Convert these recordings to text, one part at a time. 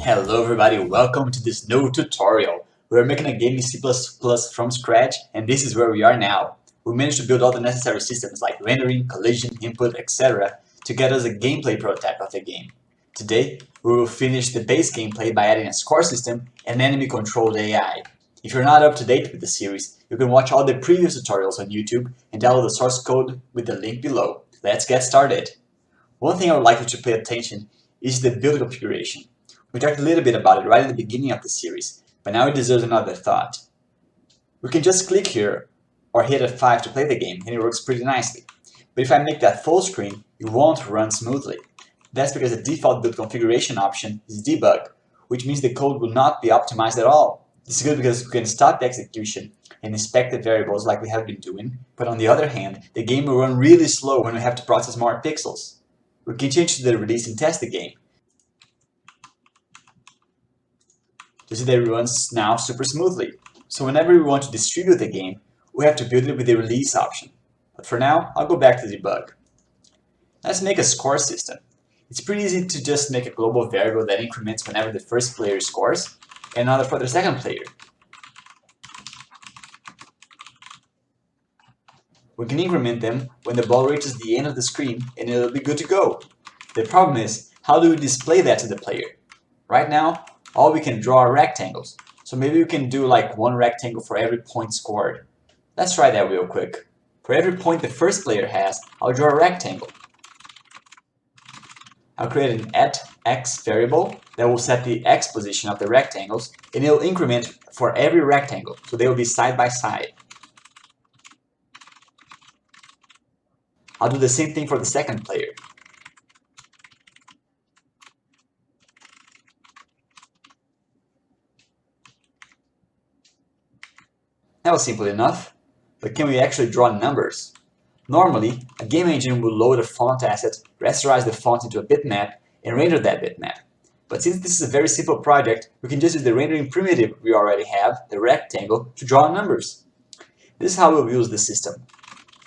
Hello everybody, welcome to this new tutorial. We're making a game in C++ from scratch, and this is where we are now. We managed to build all the necessary systems like rendering, collision, input, etc. to get us a gameplay prototype of the game. Today, we will finish the base gameplay by adding a score system and enemy-controlled AI. If you're not up to date with the series, you can watch all the previous tutorials on YouTube and download the source code with the link below. Let's get started. One thing I would like you to pay attention is the build configuration. We talked a little bit about it right at the beginning of the series, but now it deserves another thought. We can just click here or hit F5 to play the game and it works pretty nicely. But if I make that full screen, it won't run smoothly. That's because the default build configuration option is debug, which means the code will not be optimized at all. This is good because we can stop the execution and inspect the variables like we have been doing, but on the other hand, the game will run really slow when we have to process more pixels. We can change to the release and test the game. You see that it runs now super smoothly. So whenever we want to distribute the game, we have to build it with the release option. But for now, I'll go back to debug. Let's make a score system. It's pretty easy to just make a global variable that increments whenever the first player scores, and another for the second player. We can increment them when the ball reaches the end of the screen and it'll be good to go. The problem is, how do we display that to the player? Right now, all we can draw are rectangles, so maybe we can do like one rectangle for every point scored. Let's try that real quick. For every point the first player has, I'll draw a rectangle. I'll create an @x variable that will set the x position of the rectangles, and it will increment for every rectangle, so they will be side by side. I'll do the same thing for the second player. That was simple enough, but can we actually draw numbers? Normally, a game engine will load a font asset, rasterize the font into a bitmap, and render that bitmap. But since this is a very simple project, we can just use the rendering primitive we already have, the rectangle, to draw numbers. This is how we'll use the system.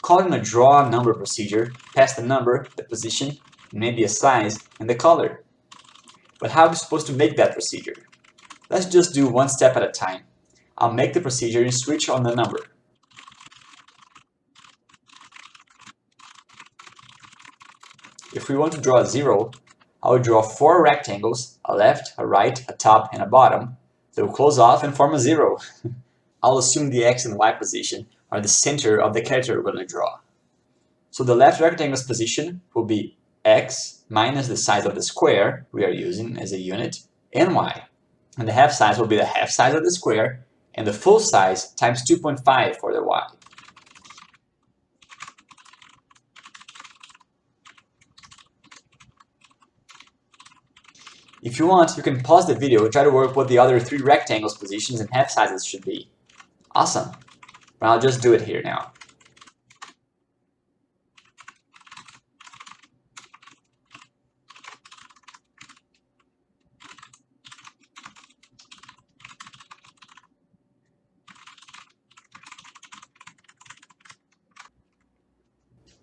Calling a draw number procedure, pass the number, the position, maybe a size, and the color. But how are we supposed to make that procedure? Let's just do one step at a time. I'll make the procedure and switch on the number. If we want to draw a 0, I will draw 4 rectangles, a left, a right, a top, and a bottom. They will close off and form a 0. I'll assume the x and y position are the center of the character we're going to draw. So the left rectangle's position will be x minus the size of the square we are using as a unit, and y. And the half size will be the half size of the square, and the full size times 2.5 for the y. If you want, you can pause the video and try to work what the other 3 rectangles positions and half sizes should be. Awesome! But I'll just do it here now.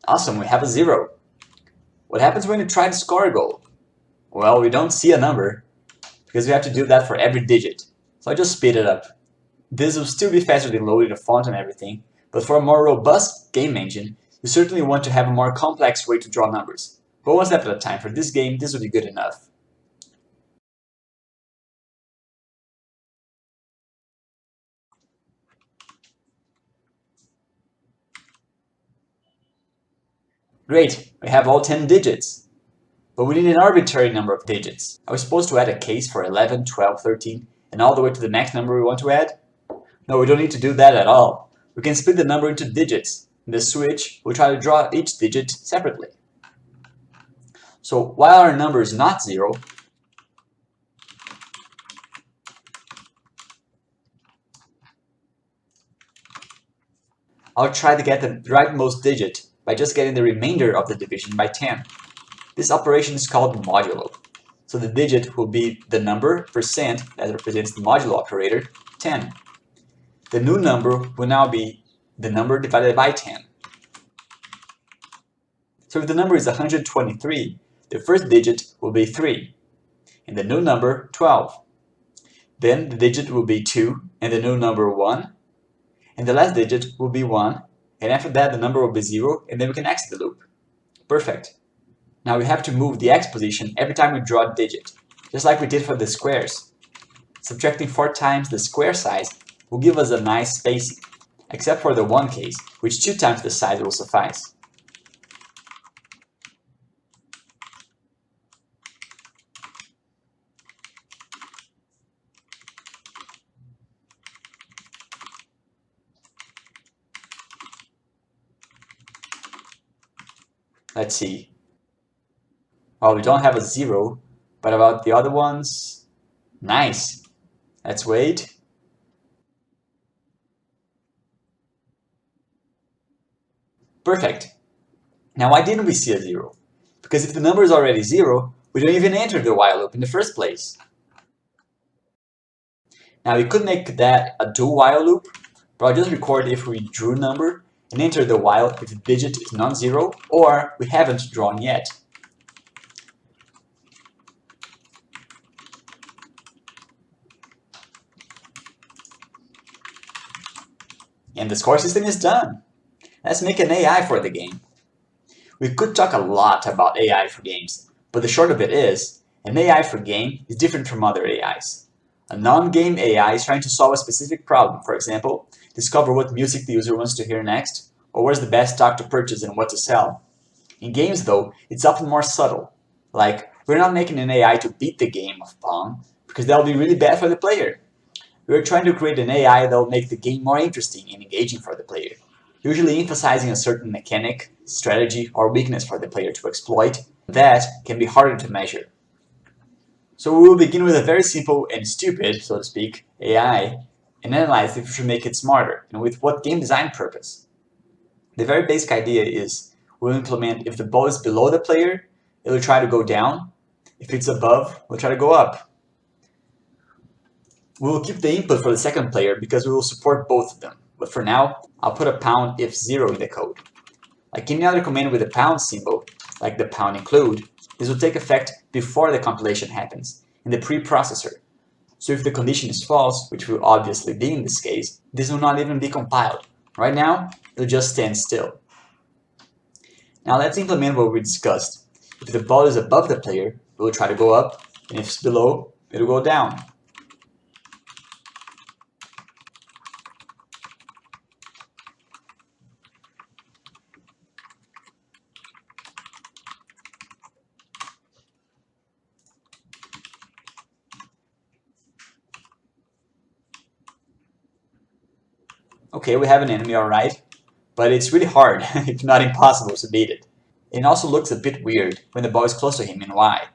Awesome, we have a 0. What happens when you try to score a goal? Well, we don't see a number, because we have to do that for every digit. So I just speed it up. This will still be faster than loading the font and everything, but for a more robust game engine, you certainly want to have a more complex way to draw numbers. But one step at a time. For this game, this will be good enough. Great, we have all 10 digits. But we need an arbitrary number of digits. Are we supposed to add a case for 11, 12, 13, and all the way to the next number we want to add? No, we don't need to do that at all. We can split the number into digits. In the switch, we'll try to draw each digit separately. So while our number is not 0, I'll try to get the rightmost digit by just getting the remainder of the division by 10. This operation is called modulo. So the digit will be the number, percent, that represents the modulo operator, 10. The new number will now be the number divided by 10. So if the number is 123, the first digit will be 3. and the new number 12. Then the digit will be 2 and the new number 1, and the last digit will be 1, and after that the number will be 0, and then we can exit the loop. Perfect. Now we have to move the x position every time we draw a digit, just like we did for the squares. Subtracting 4 times the square size will give us a nice spacing, except for the 1 case, which 2 times the size will suffice. Let's see. Well, we don't have a 0, but about the other ones, nice. Let's wait. Perfect. Now why didn't we see a 0? Because if the number is already 0, we don't even enter the while loop in the first place. Now we could make that a do while loop, but I'll just record if we drew a number and enter the while if the digit is non-zero or we haven't drawn yet. And the score system is done. Let's make an AI for the game. We could talk a lot about AI for games, but the short of it is, an AI for game is different from other AIs. A non-game AI is trying to solve a specific problem, for example, discover what music the user wants to hear next, or where's the best stock to purchase and what to sell. In games though, it's often more subtle. Like, we're not making an AI to beat the game of Pong, because that would be really bad for the player. We're trying to create an AI that will make the game more interesting and engaging for the player, usually emphasizing a certain mechanic, strategy, or weakness for the player to exploit that can be harder to measure. So we will begin with a very simple and stupid, so to speak, AI, and analyze if we should make it smarter, and with what game design purpose. The very basic idea is we'll implement if the ball is below the player, it will try to go down. If it's above, we'll try to go up. We will keep the input for the second player because we will support both of them. But for now, I'll put a pound if 0 in the code. Like any other command with a pound symbol, like the pound include, this will take effect before the compilation happens, in the preprocessor. So if the condition is false, which will obviously be in this case, this will not even be compiled. Right now, it'll just stand still. Now let's implement what we discussed. If the ball is above the player, it will try to go up, and if it's below, it'll go down. Okay, we have an enemy, alright, but it's really hard, if not impossible, to beat it. It also looks a bit weird when the ball is close to him, and why?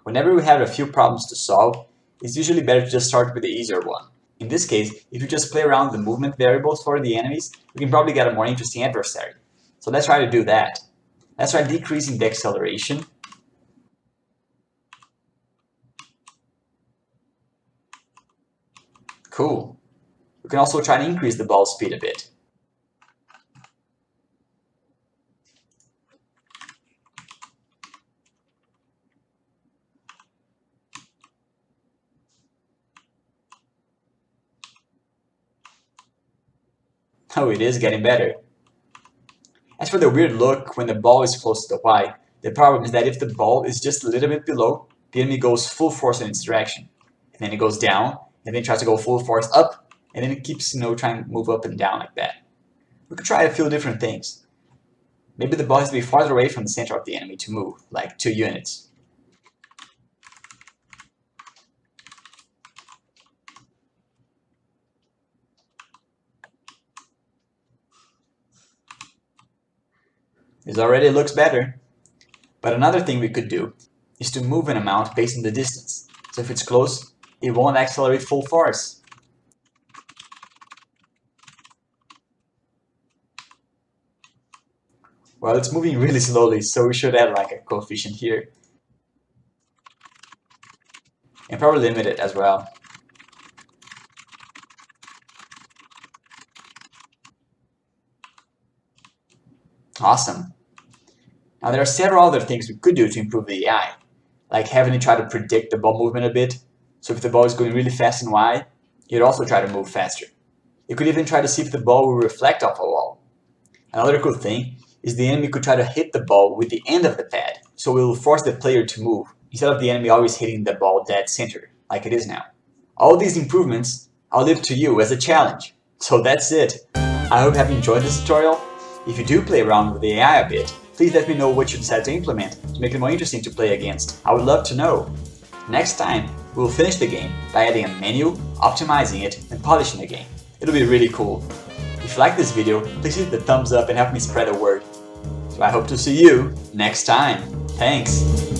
Whenever we have a few problems to solve, it's usually better to just start with the easier one. In this case, if you just play around with the movement variables for the enemies, we can probably get a more interesting adversary. So let's try to do that. Let's try decreasing the acceleration. Cool. We can also try to increase the ball speed a bit. Oh, it is getting better. As for the weird look when the ball is close to the Y, the problem is that if the ball is just a little bit below, the enemy goes full force in its direction. And then it goes down, and then tries to go full force up, and then it keeps, trying to move up and down like that. We could try a few different things. Maybe the ball has to be farther away from the center of the enemy to move, like 2 units. This already looks better. But another thing we could do is to move an amount based on the distance. So if it's close, it won't accelerate full force. Well, it's moving really slowly, so we should add like a coefficient here. And probably limit it as well. Awesome. Now there are several other things we could do to improve the AI. like having it try to predict the ball movement a bit. So if the ball is going really fast and wide, you'd also try to move faster. You could even try to see if the ball will reflect off a wall. Another cool thing is the enemy could try to hit the ball with the end of the pad, so it will force the player to move, instead of the enemy always hitting the ball dead center, like it is now. All these improvements, I'll leave to you as a challenge. So that's it. I hope you have enjoyed this tutorial. If you do play around with the AI a bit, please let me know what you decide to implement to make it more interesting to play against. I would love to know. Next time, we will finish the game by adding a menu, optimizing it, and polishing the game. It'll be really cool. If you like this video, please hit the thumbs up and help me spread the word. So I hope to see you next time. Thanks!